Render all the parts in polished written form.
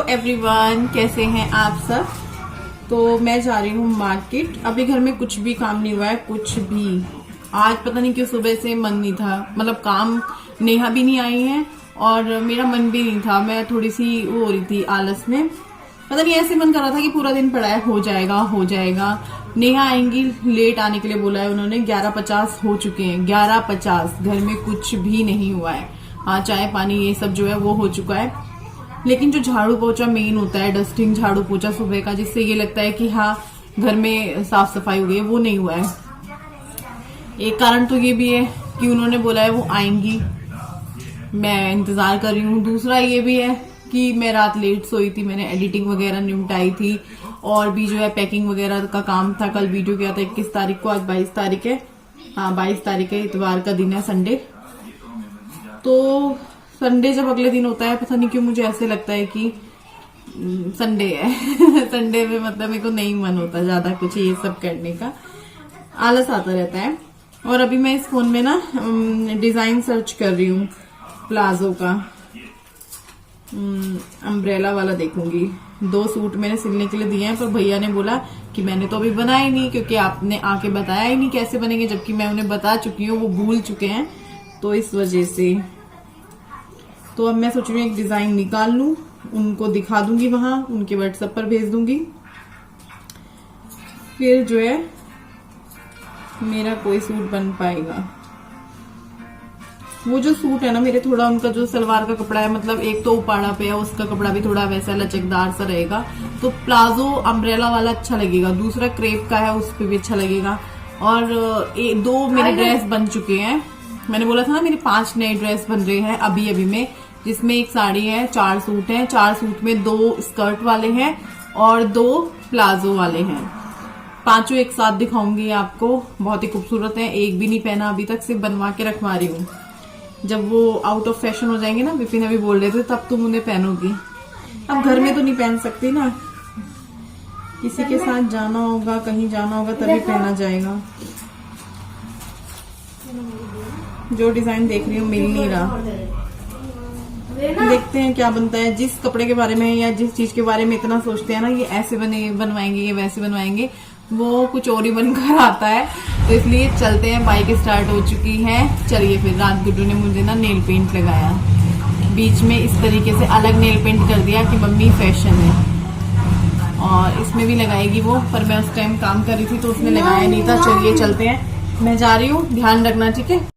Everyone, कैसे हैं आप सब। तो मैं जा रही हूँ मार्केट। अभी घर में कुछ भी काम नहीं हुआ है, कुछ भी। आज पता नहीं क्यों सुबह से मन नहीं था, मतलब काम। नेहा भी नहीं आई है और मेरा मन भी नहीं था। मैं थोड़ी सी वो हो रही थी आलस में, पता नहीं ऐसे मन कर रहा था कि पूरा दिन पड़ा है, हो जाएगा हो जाएगा। नेहा आएंगी, लेट आने के लिए बोला है उन्होंने। 11:50 हो चुके हैं, 11:50। घर में कुछ भी नहीं हुआ है। हाँ, चाय पानी ये सब जो है वो हो चुका है, लेकिन जो झाड़ू पोछा मेन होता है, डस्टिंग झाड़ू पोछा सुबह का, जिससे ये लगता है कि हाँ घर में साफ सफाई हो गई है, वो नहीं हुआ है। एक कारण तो ये भी है कि उन्होंने बोला है वो आएंगी, मैं इंतजार कर रही हूँ। दूसरा ये भी है कि मैं रात लेट सोई थी, मैंने एडिटिंग वगैरह निपटाई थी और भी जो है पैकिंग वगैरह का काम था। कल वीडियो किया था 21 तारीख को, आज 22 तारीख है। हाँ 22 तारीख है, इतवार का दिन है, संडे। तो संडे जब अगले दिन होता है, पता नहीं क्यों मुझे ऐसे लगता है कि संडे है। संडे में मतलब मेरे को नहीं मन होता ज्यादा कुछ ये सब करने का, आलस आता रहता है। और अभी मैं इस फोन में ना डिजाइन सर्च कर रही हूँ प्लाजो का, अम्ब्रेला वाला देखूंगी। 2 सूट मैंने सिलने के लिए दिए हैं, पर भैया ने बोला कि मैंने तो अभी बनाए नहीं, क्योंकि आपने आके बताया ही नहीं कैसे बनेंगे, जबकि मैं उन्हें बता चुकी हूँ, वो भूल चुके हैं। तो इस वजह से तो अब मैं सोच रही हूँ एक डिजाइन निकाल लूं, उनको दिखा दूंगी वहां, उनके व्हाट्सएप पर भेज दूंगी। फिर जो है मेरा कोई सूट बन पाएगा। वो जो सूट है ना मेरे, थोड़ा उनका जो सलवार का कपड़ा है, मतलब एक तो उपाड़ा पे है, उसका कपड़ा भी थोड़ा वैसा लचकदार सा रहेगा, तो प्लाजो अम्ब्रेला वाला अच्छा लगेगा। दूसरा क्रेप का है, उस पर भी अच्छा लगेगा। और 2 मेरे ड्रेस बन चुके हैं। मैंने बोला था ना मेरे 5 नए ड्रेस बन रहे हैं अभी अभी में, जिसमें एक साड़ी है, 4 सूट हैं। 4 सूट में 2 स्कर्ट वाले हैं और 2 प्लाजो वाले हैं। 5 एक साथ दिखाऊंगी आपको, बहुत ही खूबसूरत है। एक भी नहीं पहना अभी तक, सिर्फ बनवा के रखवा रही हूँ। जब वो आउट ऑफ फैशन हो जाएंगे ना, विपिन अभी बोल रहे थे, तब तुम उन्हें पहनोगी। अब घर में तो नहीं पहन सकती ना, किसी के साथ जाना होगा, कहीं जाना होगा तभी पहना जाएगा। जो डिजाइन देख रही हूँ मिल नहीं रहा, देखते हैं क्या बनता है। जिस कपड़े के बारे में या जिस चीज के बारे में इतना सोचते हैं ना, ये ऐसे बनवाएंगे, ये वैसे बनवाएंगे, वो कुछ और ही बनकर आता है। तो इसलिए चलते हैं, बाइक स्टार्ट हो चुकी है, चलिए फिर। रात गुड्डू ने मुझे ना नेल पेंट लगाया, बीच में इस तरीके से अलग नेल पेंट कर दिया कि मम्मी फैशन है, और इसमें भी लगाएगी वो, पर मैं उस टाइम काम कर रही थी तो उसने लगाया नहीं था। चलिए चलते हैं, मैं जा रही हूँ, ध्यान रखना ठीक है।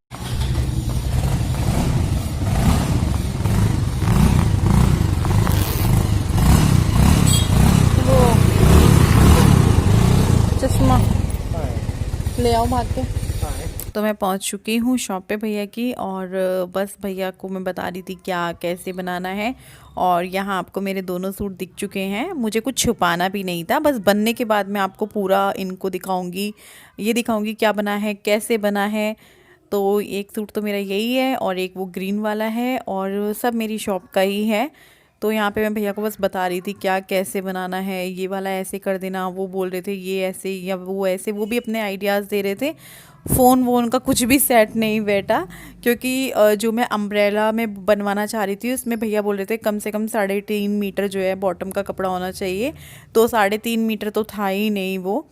चश्मा ले आओ भाग के। तो मैं पहुंच चुकी हूँ शॉप पे भैया की, और बस भैया को मैं बता रही थी क्या कैसे बनाना है। और यहाँ आपको मेरे दोनों सूट दिख चुके हैं, मुझे कुछ छुपाना भी नहीं था, बस बनने के बाद मैं आपको पूरा इनको दिखाऊंगी, ये दिखाऊंगी क्या बना है, कैसे बना है। तो एक सूट तो मेरा यही है और एक वो ग्रीन वाला है, और सब मेरी शॉप का ही है। तो यहाँ पे मैं भैया को बस बता रही थी क्या कैसे बनाना है, ये वाला ऐसे कर देना, वो बोल रहे थे ये ऐसे या वो ऐसे, वो भी अपने आइडियाज़ दे रहे थे। फ़ोन वोन का कुछ भी सेट नहीं बैठा, क्योंकि जो मैं अम्ब्रेला में बनवाना चाह रही थी उसमें भैया बोल रहे थे कम से कम 3.5 मीटर जो है बॉटम का कपड़ा होना चाहिए। तो 3.5 मीटर तो था ही नहीं, वो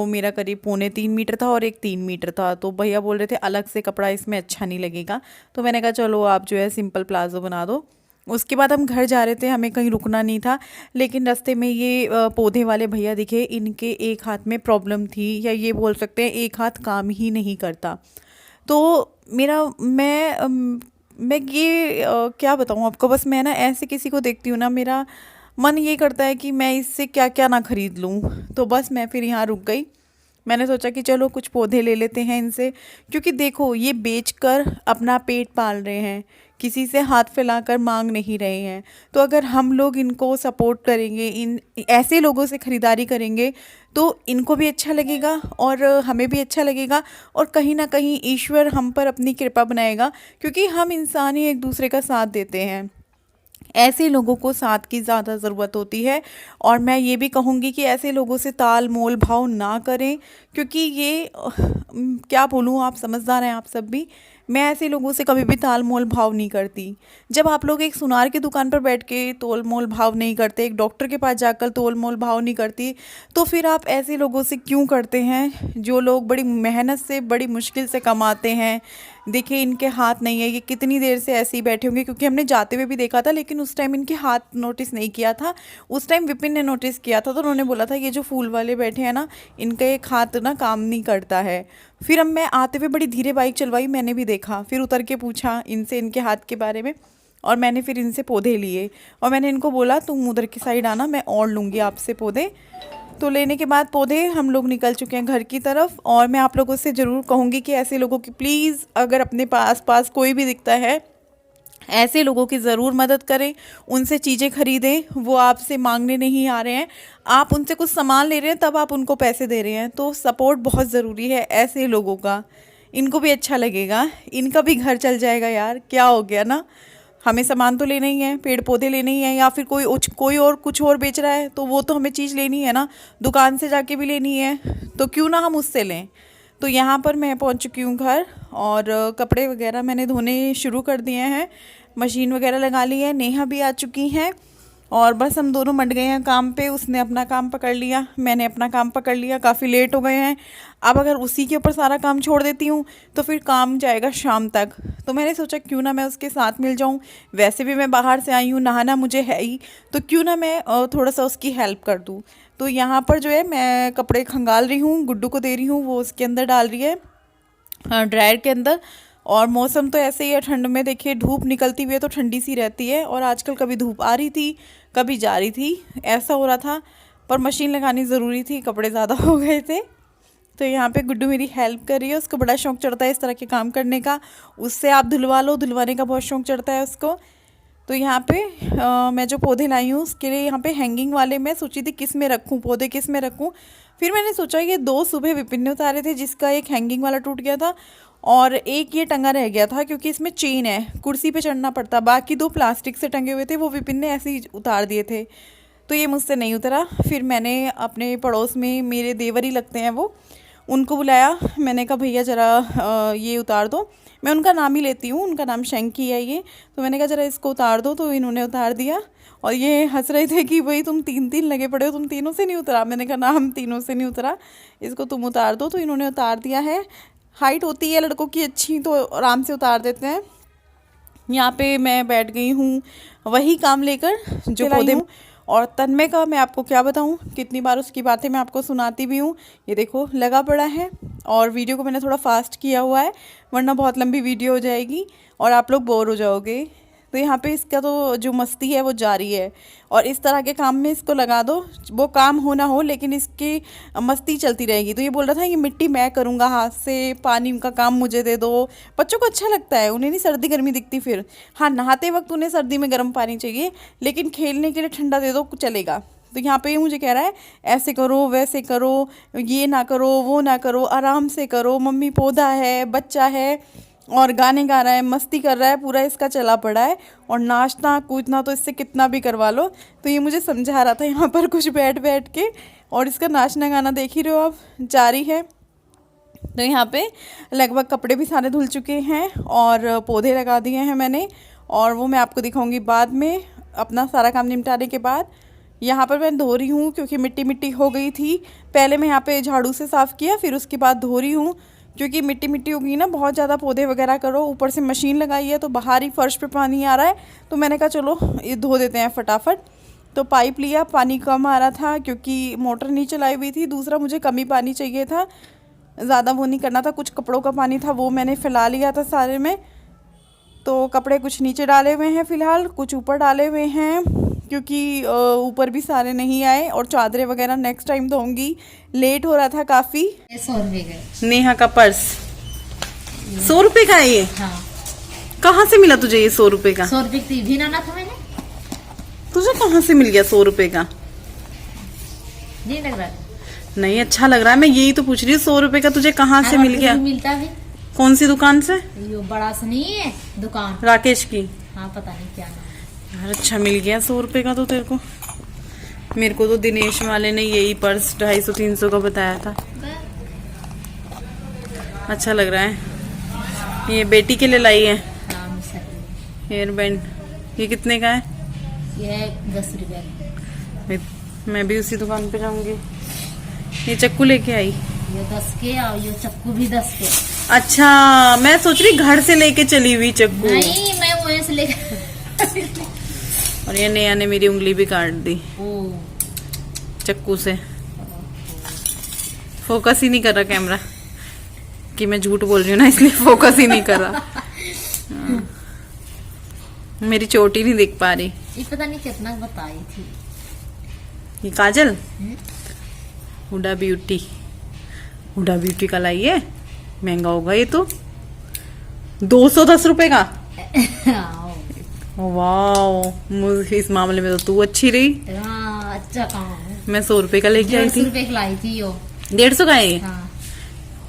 मेरा करीब 2.25 मीटर था और एक 3 मीटर था। तो भैया बोल रहे थे अलग से कपड़ा इसमें अच्छा नहीं लगेगा। तो मैंने कहा चलो आप जो है सिंपल प्लाजो बना दो। उसके बाद हम घर जा रहे थे, हमें कहीं रुकना नहीं था, लेकिन रास्ते में ये पौधे वाले भैया दिखे। इनके एक हाथ में प्रॉब्लम थी, या ये बोल सकते हैं एक हाथ काम ही नहीं करता। तो मैं ये क्या बताऊँ आपको, बस मैं ना ऐसे किसी को देखती हूँ ना, मेरा मन ये करता है कि मैं इससे क्या क्या ना खरीद लूँ। तो बस मैं फिर यहाँ रुक गई। मैंने सोचा कि चलो कुछ पौधे ले लेते हैं इनसे, क्योंकि देखो ये बेचकर अपना पेट पाल रहे हैं, किसी से हाथ फैलाकर मांग नहीं रहे हैं। तो अगर हम लोग इनको सपोर्ट करेंगे, इन ऐसे लोगों से ख़रीदारी करेंगे, तो इनको भी अच्छा लगेगा और हमें भी अच्छा लगेगा, और कहीं ना कहीं ईश्वर हम पर अपनी कृपा बनाएगा, क्योंकि हम इंसान ही एक दूसरे का साथ देते हैं। ऐसे लोगों को साथ की ज़्यादा ज़रूरत होती है। और मैं ये भी कहूँगी कि ऐसे लोगों से ताल मोल भाव ना करें, क्योंकि ये क्या बोलूँ, आप समझदार हैं आप सब भी। मैं ऐसे लोगों से कभी भी ताल मोल भाव नहीं करती। जब आप लोग एक सुनार की दुकान पर बैठ के तोल मोल भाव नहीं करते, एक डॉक्टर के पास जाकर तोल मोल भाव नहीं करती, तो फिर आप ऐसे लोगों से क्यों करते हैं जो लोग बड़ी मेहनत से बड़ी मुश्किल से कमाते हैं। देखिए इनके हाथ नहीं है, ये कितनी देर से ऐसे ही बैठे होंगे, क्योंकि हमने जाते हुए भी देखा था, लेकिन उस टाइम इनके हाथ नोटिस नहीं किया था। उस टाइम विपिन ने नोटिस किया था, तो उन्होंने बोला था ये जो फूल वाले बैठे हैं ना, इनका एक हाथ ना काम नहीं करता है। फिर अब मैं आते हुए बड़ी धीरे बाइक चलवाई, मैंने भी देखा, फिर उतर के पूछा इनसे इनके हाथ के बारे में, और मैंने फिर इनसे पौधे लिए और मैंने इनको बोला तुम उधर की साइड आना, मैं और लूँगी आपसे पौधे। तो लेने के बाद पौधे हम लोग निकल चुके हैं घर की तरफ। और मैं आप लोगों से ज़रूर कहूँगी कि ऐसे लोगों की प्लीज़, अगर अपने पास कोई भी दिखता है, ऐसे लोगों की ज़रूर मदद करें, उनसे चीज़ें खरीदें। वो आपसे मांगने नहीं आ रहे हैं, आप उनसे कुछ सामान ले रहे हैं तब आप उनको पैसे दे रहे हैं। तो सपोर्ट बहुत ज़रूरी है ऐसे लोगों का, इनको भी अच्छा लगेगा, इनका भी घर चल जाएगा। यार क्या हो गया ना, हमें सामान तो लेना ही है, पेड़ पौधे लेने ही हैं, या फिर कोई और कुछ और बेच रहा है तो वो तो हमें चीज़ लेनी है ना, दुकान से जाके भी लेनी है, तो क्यों ना हम उससे लें। तो यहाँ पर मैं पहुँच चुकी हूँ घर, और कपड़े वगैरह मैंने धोने शुरू कर दिए हैं, मशीन वगैरह लगा ली है, नेहा भी आ चुकी हैं, और बस हम दोनों मंड गए हैं काम पे। उसने अपना काम पकड़ लिया, मैंने अपना काम पकड़ लिया, काफ़ी लेट हो गए हैं। अब अगर उसी के ऊपर सारा काम छोड़ देती हूँ तो फिर काम जाएगा शाम तक, तो मैंने सोचा क्यों ना मैं उसके साथ मिल जाऊँ। वैसे भी मैं बाहर से आई हूँ, नहाना मुझे है ही, तो क्यों ना मैं थोड़ा सा उसकी हेल्प कर दूँ। तो यहाँ पर जो है मैं कपड़े खंगाल रही हूँ, गुड्डू को दे रही हूँ, वो उसके अंदर डाल रही है ड्रायर के अंदर। और मौसम तो ऐसे ही है, ठंड में देखिए धूप निकलती हुई है तो ठंडी सी रहती है, और आजकल कभी धूप आ रही थी कभी जा रही थी, ऐसा हो रहा था। पर मशीन लगानी ज़रूरी थी, कपड़े ज़्यादा हो गए थे। तो यहाँ पे गुड्डू मेरी हेल्प कर रही है, उसको बड़ा शौक चढ़ता है इस तरह के काम करने का, उससे आप धुलवा लो, धुलवाने का बहुत शौक चढ़ता है उसको। तो यहाँ पे मैं जो पौधे लाई हूँ उसके लिए यहाँ पे हैंगिंग वाले मैं सोची थी किस में रखूँ, पौधे किस में रखूँ। फिर मैंने सोचा ये 2 सुबह विपिन ने उतारे थे, जिसका एक हैंगिंग वाला टूट गया था और एक ये टंगा रह गया था, क्योंकि इसमें चेन है, कुर्सी पे चढ़ना पड़ता। बाकी 2 प्लास्टिक से टंगे हुए थे, वो विपिन ने ऐसे ही उतार दिए थे, तो ये मुझसे नहीं उतरा। फिर मैंने अपने पड़ोस में मेरे देवर ही लगते हैं वो, उनको बुलाया, मैंने कहा भैया ज़रा ये उतार दो। मैं उनका नाम ही लेती हूँ, उनका नाम शंकी है ये, तो मैंने कहा ज़रा इसको उतार दो, तो इन्होंने उतार दिया। और ये हंस रहे थे कि भाई तुम 3 लगे पड़े हो, तुम तीनों से नहीं उतरा। मैंने कहा ना, हम तीनों से नहीं उतरा, इसको तुम उतार दो। तो इन्होंने उतार दिया है। हाइट होती है लड़कों की अच्छी तो आराम से उतार देते हैं। यहाँ पे मैं बैठ गई हूँ वही काम लेकर जो पौधे हूँ। और तन्मय का मैं आपको क्या बताऊँ, कितनी बार उसकी बातें मैं आपको सुनाती भी हूँ। ये देखो लगा पड़ा है, और वीडियो को मैंने थोड़ा फास्ट किया हुआ है, वरना बहुत लंबी वीडियो हो जाएगी और आप लोग बोर हो जाओगे। तो यहाँ पे इसका तो जो मस्ती है वो जारी है, और इस तरह के काम में इसको लगा दो, वो काम हो ना हो लेकिन इसकी मस्ती चलती रहेगी। तो ये बोल रहा था ये मिट्टी मैं करूँगा हाथ से, पानी का काम मुझे दे दो। बच्चों को अच्छा लगता है, उन्हें नहीं सर्दी गर्मी दिखती। फिर हाँ, नहाते वक्त उन्हें सर्दी में गर्म पानी चाहिए, लेकिन खेलने के लिए ठंडा दे दो चलेगा। तो यहाँ पे ये मुझे कह रहा है ऐसे करो वैसे करो, ये ना करो वो ना करो, आराम से करो, मम्मी पौधा है, बच्चा है, और गाने गा रहा है, मस्ती कर रहा है, पूरा इसका चला पड़ा है। और नाचना कूदना तो इससे कितना भी करवा लो। तो ये मुझे समझा रहा था यहाँ पर कुछ बैठ बैठ के, और इसका नाचना गाना देख ही रहे हो आप, जारी है। तो यहाँ पे लगभग कपड़े भी सारे धुल चुके हैं और पौधे लगा दिए हैं मैंने, और वो मैं आपको दिखाऊंगी बाद में, अपना सारा काम निपटाने के बाद। यहाँ पर मैं धो रही हूँ क्योंकि मिट्टी मिट्टी हो गई थी। पहले मैं यहाँ पे झाड़ू से साफ़ किया, फिर उसके बाद धो रही हूँ, क्योंकि मिट्टी मिट्टी होगी ना, बहुत ज़्यादा पौधे वगैरह करो, ऊपर से मशीन लगाई है तो बाहर ही फर्श पे पानी आ रहा है। तो मैंने कहा चलो ये धो देते हैं फटाफट। तो पाइप लिया, पानी कम आ रहा था क्योंकि मोटर नहीं चलाई हुई थी, दूसरा मुझे कम ही पानी चाहिए था, ज़्यादा वो नहीं करना था। कुछ कपड़ों का पानी था वो मैंने फैला लिया था सारे में। तो कपड़े कुछ नीचे डाले हुए हैं फ़िलहाल, कुछ ऊपर डाले हुए हैं, क्योंकि ऊपर भी सारे नहीं आए, और चादरें वगैरह नेक्स्ट टाइम धोऊंगी। लेट हो रहा था काफ़ी। 100 रुपए का नेहा का पर्स 100 रुपए का है ये? हाँ। कहाँ से मिला तुझे ये 100 रुपए का? 100 रुपए की भी ना था मैंने। तुझे कहाँ से मिल गया 100 रुपए का? नहीं लग रहा? नहीं अच्छा लग रहा है, मैं यही तो पूछ रही हूँ 100 रुपए का तुझे कहाँ से मिल गया? मिलता है। कौन सी दुकान से? ये बड़ा सा नहीं है दुकान, राकेश की। हाँ पता नहीं क्या नाम। यार अच्छा मिल गया 100 रुपए का तो तेरे को। मेरे को तो दिनेश वाले ने यही पर्स 250-300 का बताया था। अच्छा लग रहा है। ये बेटी के लिए लाई है नाम सही हेयर बैंड। ये कितने का है? ये 10 रुपए मैं भी उसी दुकान पे जाऊंगी। ये चक्कू लेके आई। ये 10 के और ये चक्कू भी 10 के। अच्छा, मैं सोच रही घर से लेके चली हुई चक्कू। नहीं, मैं वहीं से लेकर और ये नया ने मेरी उंगली भी काट दी ओ चक्कू से। फोकस ही नहीं कर रहा कैमरा कि मैं झूठ बोल रही हूँ ना, इसलिए फोकस ही नहीं कर रहा। हाँ। मेरी चोटी नहीं देख पा रही। ये पता नहीं कितना बताई थी। ये काजल हुडा ब्यूटी, हुडा ब्यूटी का लाई है। महंगा होगा ये तो, 210 रुपए का। वाह, मुझे इस मामले में तो तू अच्छी रही। हाँ, अच्छा काम है। मैं 100 रुपए का लेके आई 150 थी। रुपए की लाई थी यो। 150 का है ये हाँ,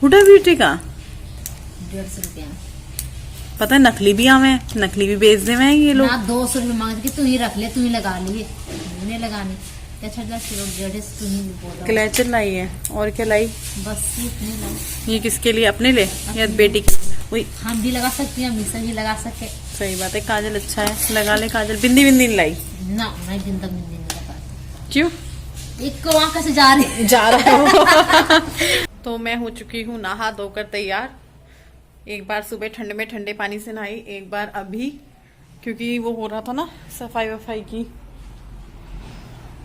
हुडा ब्यूटी का। 150 रुपया। पता है नकली भी आवे हैं, नकली भी बेच दे हैं ये लोग। ना 200 रुपये मांग के तू ही रख ले, तू ही लगा लिए, नहीं लगानी। क्या छड़ जड़े तू ही बोला। क्लेचर लाई है और क्या लाई? बस इतनी लाई। ये किसके लिए? अपने लिए या बेटी के? वही हम भी लगा सकते हैं, मिसा भी लगा सके। सही बात है। काजल अच्छा है, लगा ले काजल। बिंदी बिंदी नहीं लाई। ना, मैं जिंदा बिंदी नहीं लगा। क्यों? एक को वहां कैसे जा रही जा रहा हो। तो मैं हो चुकी हूँ नहा धोकर तैयार। एक बार सुबह ठंड में ठंडे पानी से नहाई, एक बार अभी, क्योंकि वो हो रहा था ना सफाई वफाई की।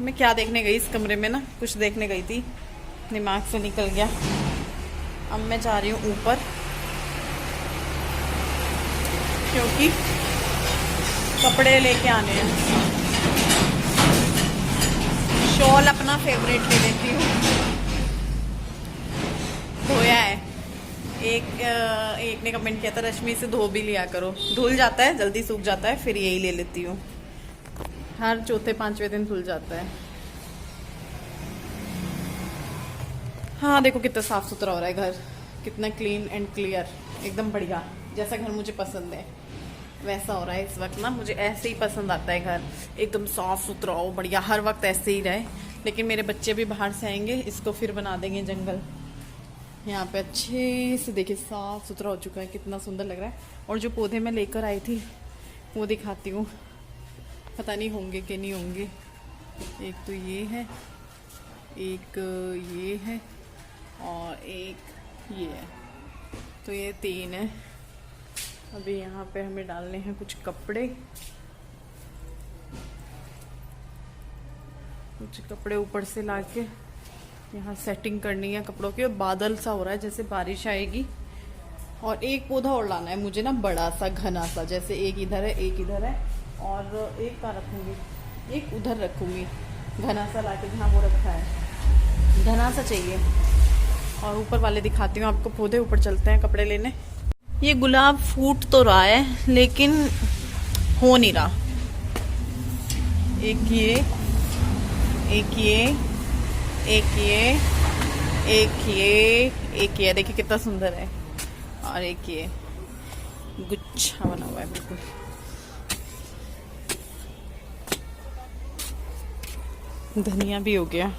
मैं क्या देखने गई इस कमरे में ना, कुछ देखने गई थी, दिमाग से निकल गया। अब मैं जा रही हूँ ऊपर, क्योंकि कपड़े लेके आने हैं। शॉल अपना फेवरेट ले लेती हूँ। धोया है। एक ने कमेंट किया था रश्मि से धो भी लिया करो, धुल जाता है, जल्दी सूख जाता है, फिर यही ले लेती हूँ। हर चौथे पांचवे दिन धुल जाता है। हाँ देखो कितना साफ सुथरा हो रहा है घर, कितना क्लीन एंड क्लियर, एकदम बढ़िया, जैसा घर मुझे पसंद है वैसा हो रहा है इस वक्त ना। मुझे ऐसे ही पसंद आता है घर, एकदम साफ सुथरा हो, बढ़िया, हर वक्त ऐसे ही रहे। लेकिन मेरे बच्चे भी बाहर से आएंगे, इसको फिर बना देंगे जंगल। यहाँ पे अच्छे से देखिए साफ सुथरा हो चुका है, कितना सुंदर लग रहा है। और जो पौधे मैं लेकर आई थी वो दिखाती हूँ, पता नहीं होंगे कि नहीं होंगे। एक तो ये है, एक ये है और एक ये है, तो ये 3 है। अभी यहाँ पे हमें डालने हैं कुछ कपड़े, ऊपर से लाके यहाँ सेटिंग करनी है कपड़ों की। और बादल सा हो रहा है जैसे बारिश आएगी। और एक पौधा और लाना है मुझे ना, बड़ा सा घना सा, जैसे एक इधर है एक इधर है, और एक का रखूंगी, एक उधर रखूंगी, घना सा लाके जहाँ वो रखा है, घना सा चाहिए। और ऊपर वाले दिखाती हूँ आपको पौधे। ऊपर चलते हैं कपड़े लेने। ये गुलाब फूट तो रहा है लेकिन हो नहीं रहा। एक ये, एक ये, एक ये, एक ये, एक ये, देखिए कितना सुंदर है। और एक ये गुच्छा बना हुआ है बिल्कुल। धनिया भी हो गया।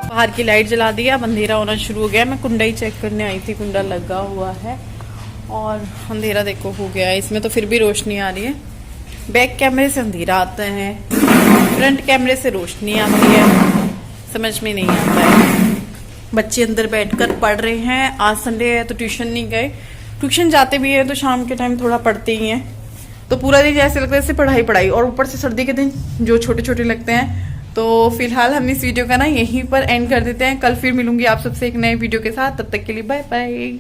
बाहर की लाइट जला दी, अब अंधेरा होना शुरू हो गया। मैं कुंडा ही चेक करने आई थी, कुंडा लगा हुआ है और अंधेरा देखो हो गया है। इसमें तो फिर भी रोशनी आ रही है। बैक कैमरे से अंधेरा आता है, फ्रंट कैमरे से रोशनी आती है, समझ में नहीं आता है। बच्चे अंदर बैठकर पढ़ रहे हैं। आज संडे है तो ट्यूशन नहीं गए, ट्यूशन जाते भी हैं तो शाम के टाइम थोड़ा पढ़ते ही हैं, तो पूरा दिन ऐसे लगता है जैसे पढ़ाई पढ़ाई, और ऊपर से सर्दी के दिन जो छोटे छोटे लगते हैं। तो फिलहाल हम इस वीडियो का ना यहीं पर एंड कर देते हैं। कल फिर मिलूंगी आप सबसे एक नए वीडियो के साथ, तब तक के लिए बाय बाय।